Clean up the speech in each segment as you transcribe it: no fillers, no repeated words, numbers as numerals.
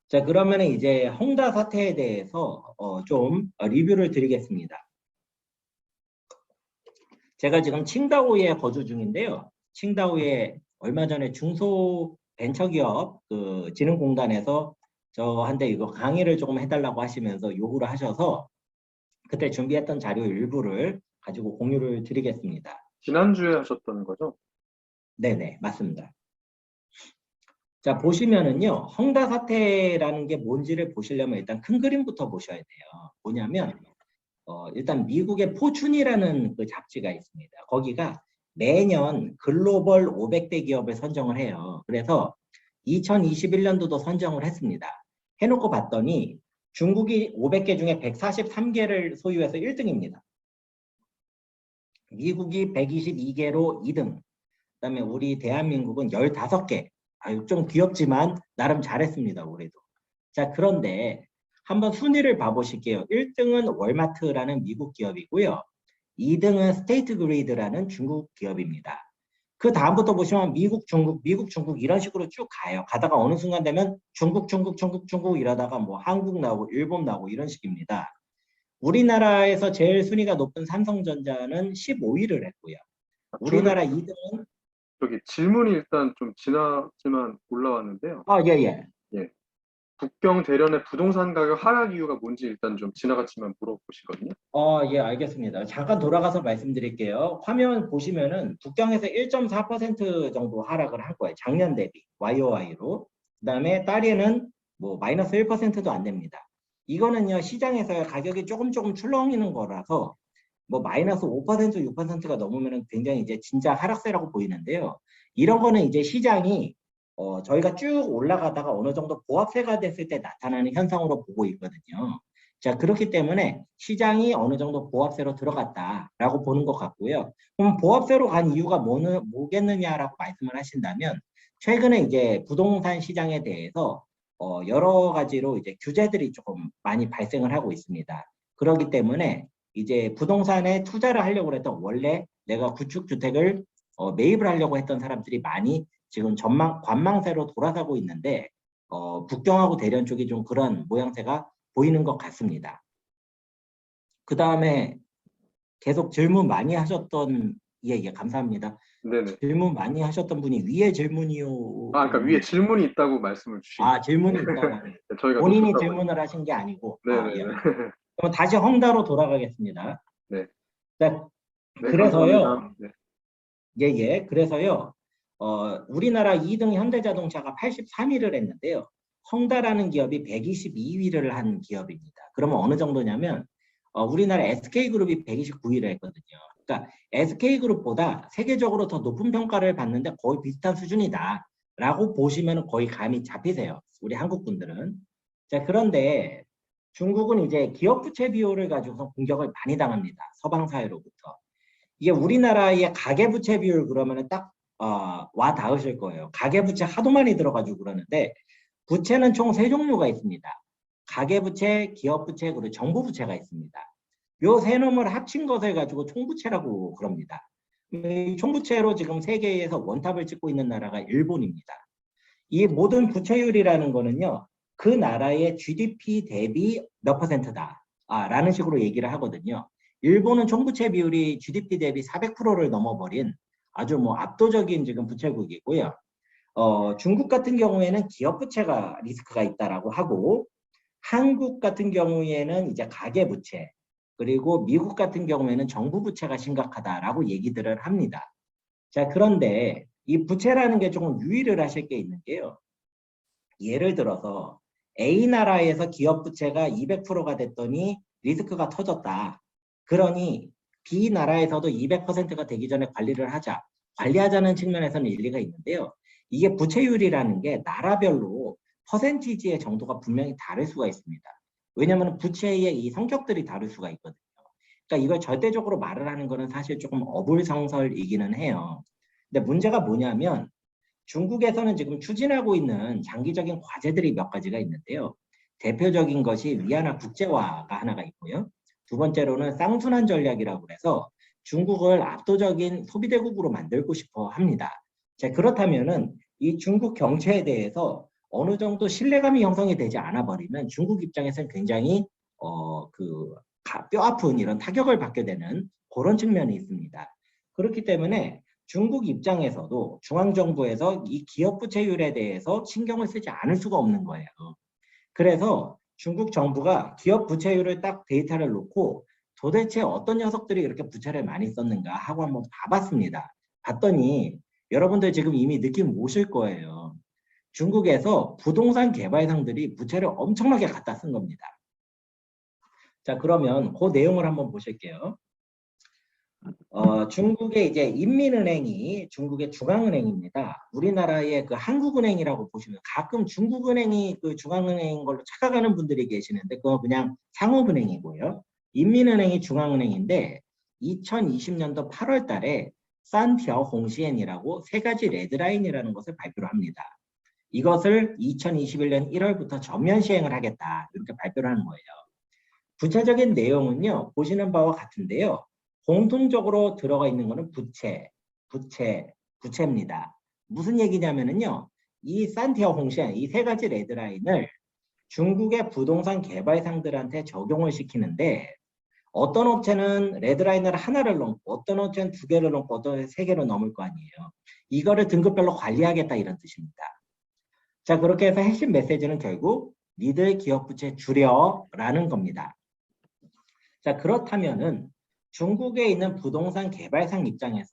자, 그러면 이제 헝다 사태에 대해서 좀 리뷰를 드리겠습니다. 제가 지금 칭다오에 거주 중인데요. 칭다오에 얼마 전에 중소벤처기업 그 진흥공단에서 저한테 이거 강의를 조금 해달라고 하시면서 요구를 하셔서 그때 준비했던 자료 일부를 가지고 공유를 드리겠습니다. 지난주에 하셨던 거죠? 네네, 맞습니다. 자, 보시면은요, 헝다 사태라는 게 뭔지를 보시려면 일단 큰 그림부터 보셔야 돼요. 뭐냐면, 일단 미국의 포춘이라는 그 잡지가 있습니다. 거기가 매년 글로벌 500대 기업을 선정을 해요. 그래서 2021년도도 선정을 했습니다. 해놓고 봤더니 중국이 500개 중에 143개를 소유해서 1등입니다. 미국이 122개로 2등. 그다음에 우리 대한민국은 15개. 아유, 좀 귀엽지만 나름 잘했습니다, 올해도. 자, 그런데 한번 순위를 봐보실게요. 1등은 월마트라는 미국 기업이고요. 2등은 스테이트 그리드라는 중국 기업입니다. 그 다음부터 보시면 미국, 중국 이런 식으로 쭉 가요. 가다가 어느 순간 되면 중국 이러다가 뭐 한국 나오고 일본 나오고 이런 식입니다. 우리나라에서 제일 순위가 높은 삼성전자는 15위를 했고요. 우리나라 2등은 저기 질문이 일단 좀 지나지만 올라왔는데요. 예. 예. 북경 대련의 부동산 가격 하락 이유가 뭔지 일단 좀 지나갔지만 물어보시거든요. 예, 알겠습니다. 잠깐 돌아가서 말씀드릴게요. 화면 보시면은 북경에서 1.4% 정도 하락을 한 거예요. 작년 대비 YOY로. 그다음에 딸에는 뭐 마이너스 1%도 안 됩니다. 이거는요, 시장에서 가격이 조금 출렁이는 거라서 뭐 마이너스 5%, 6%가 넘으면 굉장히 이제 진짜 하락세라고 보이는데요. 이런 거는 이제 시장이 저희가 쭉 올라가다가 어느 정도 보합세가 됐을 때 나타나는 현상으로 보고 있거든요. 자, 그렇기 때문에 시장이 어느 정도 보합세로 들어갔다라고 보는 것 같고요. 그럼 보합세로 간 이유가 뭐겠느냐라고 말씀을 하신다면 최근에 이제 부동산 시장에 대해서 여러 가지로 이제 규제들이 조금 많이 발생을 하고 있습니다. 그렇기 때문에 이제 부동산에 투자를 하려고 했던 원래 내가 구축주택을 매입을 하려고 했던 사람들이 많이 지금 관망세로 돌아가고 있는데 북경하고 대련 쪽이 좀 그런 모양새가 보이는 것 같습니다. 그 다음에 계속 질문 많이 하셨던 예, 감사합니다. 네네. 질문 많이 하셨던 분이 위에 질문이요. 그러니까 위에 질문이 있다고 말씀을 주신 질문이 있다라는 저희가 본인이 질문을 하신 게 아니고 네네. 예. 그럼 다시 헝다로 돌아가겠습니다. 네. 자, 네, 그래서요. 감사합니다. 예. 그래서요. 우리나라 2등 현대자동차가 83위를 했는데요. 헝다라는 기업이 122위를 한 기업입니다. 그러면 어느 정도냐면 우리나라 SK그룹이 129위를 했거든요. 그러니까 SK그룹보다 세계적으로 더 높은 평가를 받는데 거의 비슷한 수준이다 라고 보시면 거의 감이 잡히세요. 우리 한국 분들은. 자, 그런데 중국은 이제 기업 부채 비율을 가지고서 공격을 많이 당합니다. 서방 사회로부터. 이게 우리나라의 가계부채 비율 그러면은 딱 와 닿으실 거예요. 가계부채 하도 많이 들어가지고 그러는데 부채는 총 세 종류가 있습니다. 가계부채, 기업부채, 그리고 정부부채가 있습니다. 요 세 놈을 합친 것을 가지고 총부채라고 그럽니다. 이 총부채로 지금 세계에서 원탑을 찍고 있는 나라가 일본입니다. 이 모든 부채율이라는 거는요, 그 나라의 GDP 대비 몇 %다 라는 식으로 얘기를 하거든요. 일본은 총부채 비율이 GDP 대비 400%를 넘어버린 아주 뭐 압도적인 지금 부채국이고요. 중국 같은 경우에는 기업 부채가 리스크가 있다라고 하고, 한국 같은 경우에는 이제 가계 부채, 그리고 미국 같은 경우에는 정부 부채가 심각하다라고 얘기들을 합니다. 자, 그런데 이 부채라는 게 조금 유의를 하실 게 있는 게요. 예를 들어서 A 나라에서 기업 부채가 200%가 됐더니 리스크가 터졌다. 그러니 B 나라에서도 200%가 되기 전에 관리를 하자. 관리하자는 측면에서는 일리가 있는데요. 이게 부채율이라는 게 나라별로 퍼센티지의 정도가 분명히 다를 수가 있습니다. 왜냐하면 부채의 이 성격들이 다를 수가 있거든요. 그러니까 이걸 절대적으로 말을 하는 거는 사실 조금 어불성설이기는 해요. 근데 문제가 뭐냐면 중국에서는 지금 추진하고 있는 장기적인 과제들이 몇 가지가 있는데요. 대표적인 것이 위안화 국제화가 하나가 있고요. 두 번째로는 쌍순환 전략이라고 해서 중국을 압도적인 소비대국으로 만들고 싶어 합니다. 자, 그렇다면은 이 중국 경제에 대해서 어느 정도 신뢰감이 형성이 되지 않아 버리면 중국 입장에서는 굉장히 뼈 아픈 이런 타격을 받게 되는 그런 측면이 있습니다. 그렇기 때문에 중국 입장에서도 중앙정부에서 이 기업 부채율에 대해서 신경을 쓰지 않을 수가 없는 거예요. 그래서 중국 정부가 기업 부채율을 딱 데이터를 놓고 도대체 어떤 녀석들이 이렇게 부채를 많이 썼는가 하고 한번 봐봤습니다. 봤더니 여러분들 지금 이미 느낌 오실 거예요. 중국에서 부동산 개발상들이 부채를 엄청나게 갖다 쓴 겁니다. 자, 그러면 그 내용을 한번 보실게요. 중국의 이제 인민은행이 중국의 중앙은행입니다. 우리나라의 그 한국은행이라고 보시면 가끔 중국은행이 그 중앙은행인 걸로 착각하는 분들이 계시는데 그거 그냥 상업은행이고요. 인민은행이 중앙은행인데 2020년도 8월 달에 산티어 홍시엔이라고 세 가지 레드라인이라는 것을 발표를 합니다. 이것을 2021년 1월부터 전면 시행을 하겠다 이렇게 발표를 하는 거예요. 구체적인 내용은요 보시는 바와 같은데요. 공통적으로 들어가 있는 것은 부채입니다. 무슨 얘기냐면은요, 이 산티어 홍시엔 이 세 가지 레드라인을 중국의 부동산 개발상들한테 적용을 시키는데 어떤 업체는 레드라인을 하나를 넘고 어떤 업체는 두 개를 넘고 어떤 세 개를 넘을 거 아니에요. 이거를 등급별로 관리하겠다 이런 뜻입니다. 자, 그렇게 해서 핵심 메시지는 결국 니들 기업 부채 줄여라는 겁니다. 자, 그렇다면은 중국에 있는 부동산 개발상 입장에서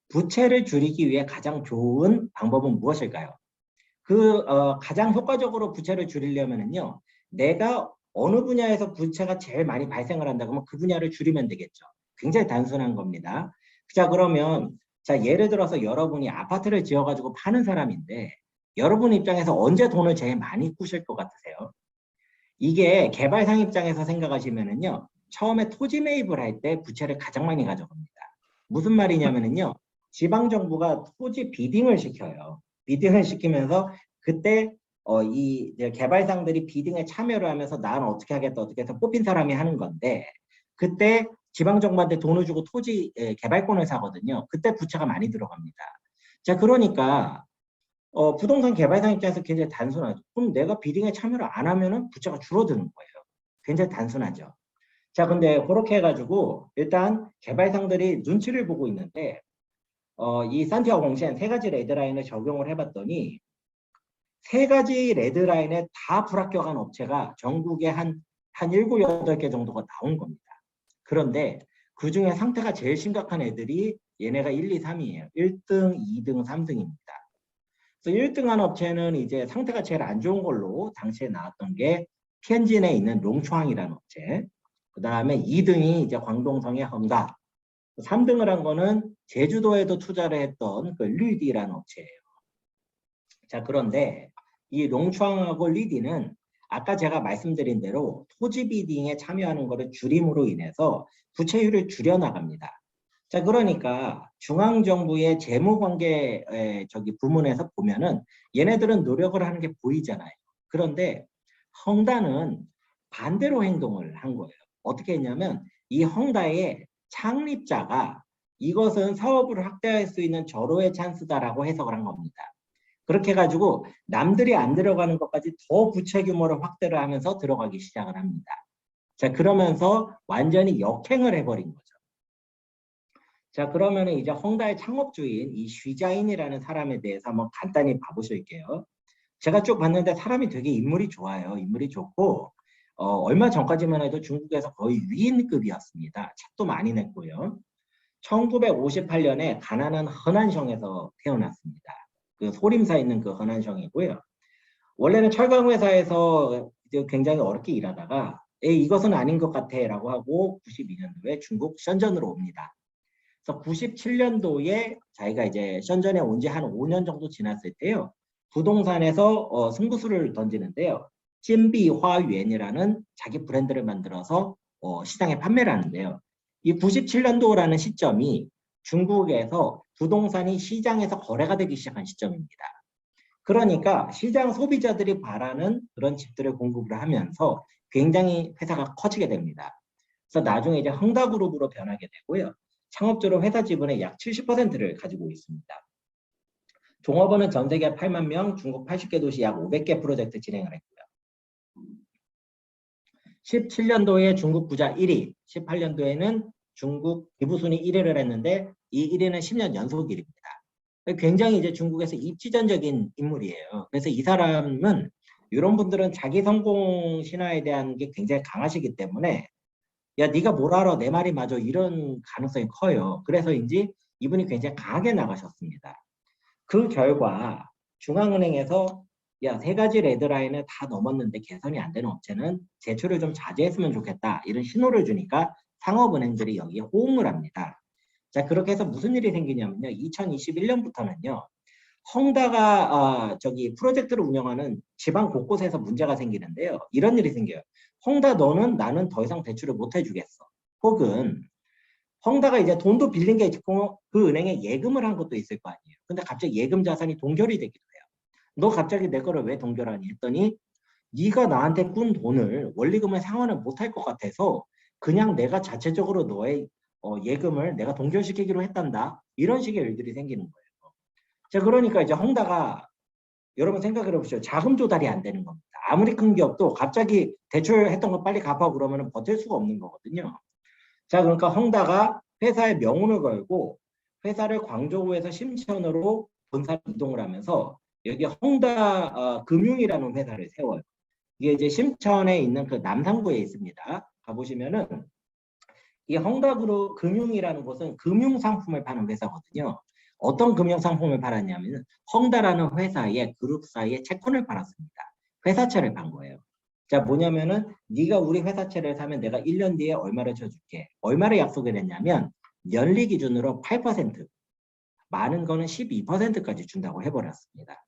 부채를 줄이기 위해 가장 좋은 방법은 무엇일까요? 가장 효과적으로 부채를 줄이려면은요, 내가 어느 분야에서 부채가 제일 많이 발생을 한다 그러면 그 분야를 줄이면 되겠죠. 굉장히 단순한 겁니다. 자, 그러면 자, 예를 들어서 여러분이 아파트를 지어가지고 파는 사람인데 여러분 입장에서 언제 돈을 제일 많이 꾸실 것 같으세요? 이게 개발상 입장에서 생각하시면은요, 처음에 토지 매입을 할 때 부채를 가장 많이 가져갑니다. 무슨 말이냐면은요, 지방정부가 토지 비딩을 시켜요. 비딩을 시키면서 그때 이 개발상들이 비딩에 참여를 하면서 나는 어떻게 하겠다 어떻게 해서 뽑힌 사람이 하는 건데 그때 지방정부한테 돈을 주고 토지 개발권을 사거든요. 그때 부채가 많이 들어갑니다. 자, 그러니까 부동산 개발상 입장에서 굉장히 단순하죠. 그럼 내가 비딩에 참여를 안 하면은 부채가 줄어드는 거예요. 굉장히 단순하죠. 자, 근데 그렇게 해가지고 일단 개발상들이 눈치를 보고 있는데 이 산티아고 공시엔 세 가지 레드라인을 적용을 해봤더니 세 가지 레드라인에 다 불합격한 업체가 전국에 한 7, 8개 정도가 나온 겁니다. 그런데 그 중에 상태가 제일 심각한 애들이 얘네가 1, 2, 3이에요. 1등, 2등, 3등입니다. 그래서 1등한 업체는 이제 상태가 제일 안 좋은 걸로 당시에 나왔던 게 티안진에 있는 롱추앙이라는 업체. 그 다음에 2등이 이제 광동성의 헝다. 3등을 한 거는 제주도에도 투자를 했던 그 리디라는 업체예요. 자, 그런데 이 롱추앙하고 리디는 아까 제가 말씀드린 대로 토지 비딩에 참여하는 것을 줄임으로 인해서 부채율을 줄여나갑니다. 자, 그러니까 중앙정부의 재무관계 부문에서 보면은 얘네들은 노력을 하는 게 보이잖아요. 그런데 헝다는 반대로 행동을 한 거예요. 어떻게 했냐면 이 헝다의 창립자가 이것은 사업을 확대할 수 있는 절호의 찬스다라고 해석을 한 겁니다. 그렇게 해가지고 남들이 안 들어가는 것까지 더 부채 규모를 확대를 하면서 들어가기 시작을 합니다. 자, 그러면서 완전히 역행을 해버린 거죠. 자, 그러면 이제 헝다의 창업주인 이 쉬자인이라는 사람에 대해서 한번 간단히 봐보실게요. 제가 쭉 봤는데 사람이 되게 인물이 좋아요. 인물이 좋고 얼마 전까지만 해도 중국에서 거의 위인급이었습니다. 책도 많이 냈고요. 1958년에 가난한 허난성에서 태어났습니다. 그 소림사 있는 그 허난성이고요. 원래는 철강회사에서 굉장히 어렵게 일하다가 이것은 아닌 것 같아 라고 하고 92년도에 중국 션전으로 옵니다. 그래서 97년도에 자기가 이제 션전에 온 지 한 5년 정도 지났을 때요. 부동산에서 승부수를 던지는데요. 찐비화유엔이라는 자기 브랜드를 만들어서 시장에 판매를 하는데요. 이 97년도라는 시점이 중국에서 부동산이 시장에서 거래가 되기 시작한 시점입니다. 그러니까 시장 소비자들이 바라는 그런 집들을 공급을 하면서 굉장히 회사가 커지게 됩니다. 그래서 나중에 이제 헝다그룹으로 변하게 되고요. 창업주로 회사 지분의 약 70%를 가지고 있습니다. 종업원은 전 세계 8만 명, 중국 80개 도시 약 500개 프로젝트 진행을 했고요. 17년도에 중국 부자 1위, 18년도에는 중국 기부순위 1위를 했는데 이 1위는 10년 연속 1위입니다. 굉장히 이제 중국에서 입지전적인 인물이에요. 그래서 이 사람은 이런 분들은 자기 성공 신화에 대한 게 굉장히 강하시기 때문에 야 네가 뭘 알아 내 말이 맞아 이런 가능성이 커요. 그래서인지 이분이 굉장히 강하게 나가셨습니다. 그 결과 중앙은행에서 야, 세 가지 레드라인을 다 넘었는데 개선이 안 되는 업체는 제출을 좀 자제했으면 좋겠다. 이런 신호를 주니까 상업은행들이 여기에 호응을 합니다. 자, 그렇게 해서 무슨 일이 생기냐면요. 2021년부터는요. 헝다가 저기 프로젝트를 운영하는 지방 곳곳에서 문제가 생기는데요. 이런 일이 생겨요. 헝다 너는 나는 더 이상 대출을 못 해주겠어. 혹은 헝다가 이제 돈도 빌린 게 있고 그 은행에 예금을 한 것도 있을 거 아니에요. 근데 갑자기 예금 자산이 동결이 되기도 해요. 너 갑자기 내 거를 왜 동결하니 했더니 네가 나한테 꾼 돈을 원리금을 상환을 못할 것 같아서 그냥 내가 자체적으로 너의 예금을 내가 동결시키기로 했단다. 이런 식의 일들이 생기는 거예요. 자, 그러니까 이제 헝다가 여러분 생각을 해보시죠. 자금 조달이 안 되는 겁니다. 아무리 큰 기업도 갑자기 대출했던 거 빨리 갚아 그러면 버틸 수가 없는 거거든요. 자, 그러니까 헝다가 회사에 명운을 걸고 회사를 광저우에서 심천으로 본사를 이동을 하면서 여기 헝다 금융이라는 회사를 세워요. 이게 이제 심천에 있는 그 남상부에 있습니다. 가보시면은 이 헝다그룹 금융이라는 곳은 금융 상품을 파는 회사거든요. 어떤 금융 상품을 팔았냐면 헝다라는 회사의 그룹사의 채권을 팔았습니다. 회사채를 판 거예요. 자, 뭐냐면은 네가 우리 회사채를 사면 내가 1년 뒤에 얼마를 쳐줄게. 얼마를 약속을 했냐면 연리 기준으로 8%, 많은 거는 12%까지 준다고 해버렸습니다.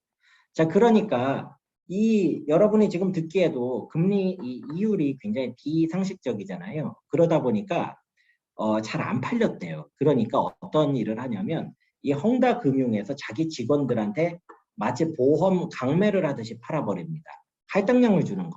자, 그러니까 이 여러분이 지금 듣기에도 금리 이율이 굉장히 비상식적이잖아요. 그러다 보니까 잘 안 팔렸대요. 그러니까 어떤 일을 하냐면 이 헝다 금융에서 자기 직원들한테 마치 보험 강매를 하듯이 팔아버립니다. 할당량을 주는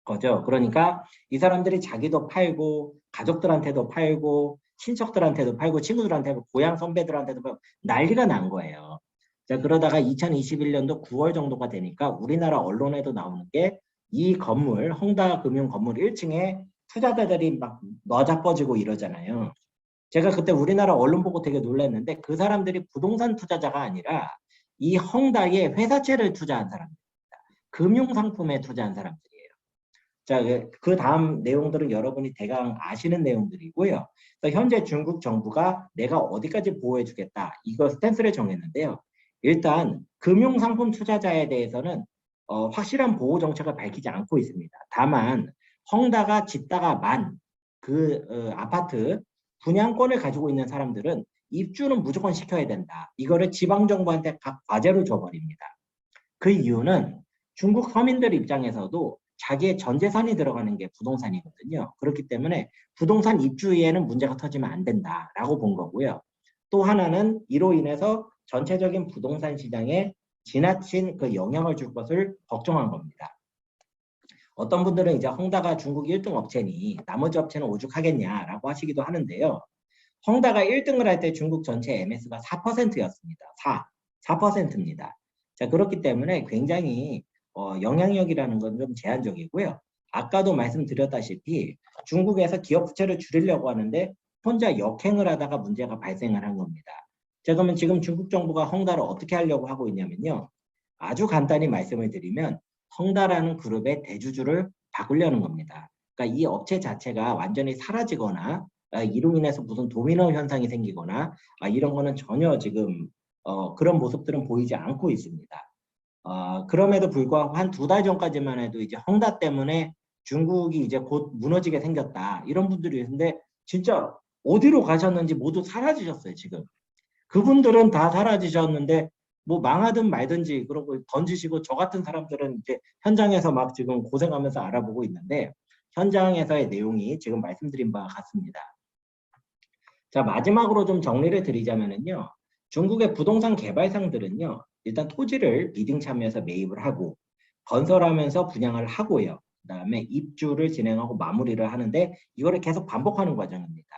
거죠. 그러니까 이 사람들이 자기도 팔고 가족들한테도 팔고 친척들한테도 팔고 친구들한테도 고향 선배들한테도 팔고 난리가 난 거예요. 자, 그러다가 2021년도 9월 정도가 되니까 우리나라 언론에도 나오는 게 이 건물 헝다 금융 건물 1층에 투자자들이 막 놔자빠지고 이러잖아요. 제가 그때 우리나라 언론 보고 되게 놀랐는데 그 사람들이 부동산 투자자가 아니라 이 헝다에 회사채를 투자한 사람입니다. 금융상품에 투자한 사람들이에요. 자, 그 다음 내용들은 여러분이 대강 아시는 내용들이고요. 현재 중국 정부가 내가 어디까지 보호해주겠다. 이거 스탠스를 정했는데요. 일단 금융상품 투자자에 대해서는 확실한 보호 정책을 밝히지 않고 있습니다. 다만 헝다가 짓다가 만 그 아파트 분양권을 가지고 있는 사람들은 입주는 무조건 시켜야 된다. 이거를 지방정부한테 각 과제로 줘버립니다. 그 이유는 중국 서민들 입장에서도 자기의 전 재산이 들어가는 게 부동산이거든요. 그렇기 때문에 부동산 입주에는 문제가 터지면 안 된다라고 본 거고요. 또 하나는 이로 인해서 전체적인 부동산 시장에 지나친 그 영향을 줄 것을 걱정한 겁니다. 어떤 분들은 이제 헝다가 중국 1등 업체니 나머지 업체는 오죽하겠냐라고 하시기도 하는데요. 헝다가 1등을 할 때 중국 전체 MS가 4%였습니다. 4%입니다. 자, 그렇기 때문에 굉장히 영향력이라는 건 좀 제한적이고요. 아까도 말씀드렸다시피 중국에서 기업 부채를 줄이려고 하는데 혼자 역행을 하다가 문제가 발생을 한 겁니다. 자, 그러면 지금 중국 정부가 헝다를 어떻게 하려고 하고 있냐면요. 아주 간단히 말씀을 드리면 헝다라는 그룹의 대주주를 바꾸려는 겁니다. 그러니까 이 업체 자체가 완전히 사라지거나 이로 인해서 무슨 도미노 현상이 생기거나 이런 거는 전혀 지금 그런 모습들은 보이지 않고 있습니다. 그럼에도 불구하고 한 2달 전까지만 해도 이제 헝다 때문에 중국이 이제 곧 무너지게 생겼다. 이런 분들이 있는데 진짜 어디로 가셨는지 모두 사라지셨어요, 지금. 그분들은 다 사라지셨는데 뭐 망하든 말든지 그러고 던지시고 저 같은 사람들은 이제 현장에서 막 지금 고생하면서 알아보고 있는데 현장에서의 내용이 지금 말씀드린 바와 같습니다. 자, 마지막으로 좀 정리를 드리자면요. 중국의 부동산 개발상들은요. 일단 토지를 비딩 참여해서 매입을 하고 건설하면서 분양을 하고요. 그다음에 입주를 진행하고 마무리를 하는데 이거를 계속 반복하는 과정입니다.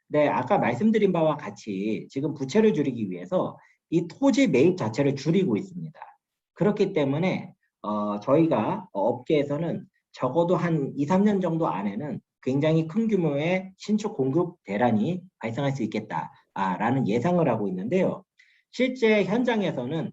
네, 아까 말씀드린 바와 같이 지금 부채를 줄이기 위해서 이 토지 매입 자체를 줄이고 있습니다. 그렇기 때문에 저희가 업계에서는 적어도 한 2, 3년 정도 안에는 굉장히 큰 규모의 신축 공급 대란이 발생할 수 있겠다라는 예상을 하고 있는데요. 실제 현장에서는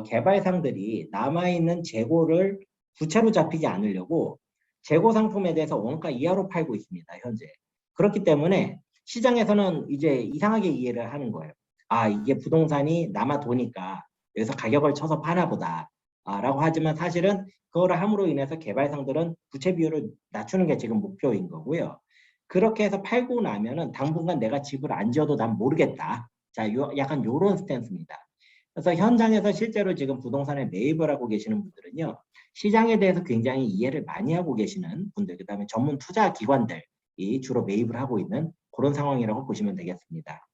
개발상들이 남아있는 재고를 부채로 잡히지 않으려고 재고 상품에 대해서 원가 이하로 팔고 있습니다, 현재. 그렇기 때문에 시장에서는 이제 이상하게 이해를 하는 거예요. 아, 이게 부동산이 남아 도니까 여기서 가격을 쳐서 파나 보다. 라고 하지만 사실은 그거를 함으로 인해서 개발상들은 부채 비율을 낮추는 게 지금 목표인 거고요. 그렇게 해서 팔고 나면은 당분간 내가 집을 안 지어도 난 모르겠다. 자, 약간 요런 스탠스입니다. 그래서 현장에서 실제로 지금 부동산에 매입을 하고 계시는 분들은요, 시장에 대해서 굉장히 이해를 많이 하고 계시는 분들, 그다음에 전문 투자 기관들이 주로 매입을 하고 있는 그런 상황이라고 보시면 되겠습니다.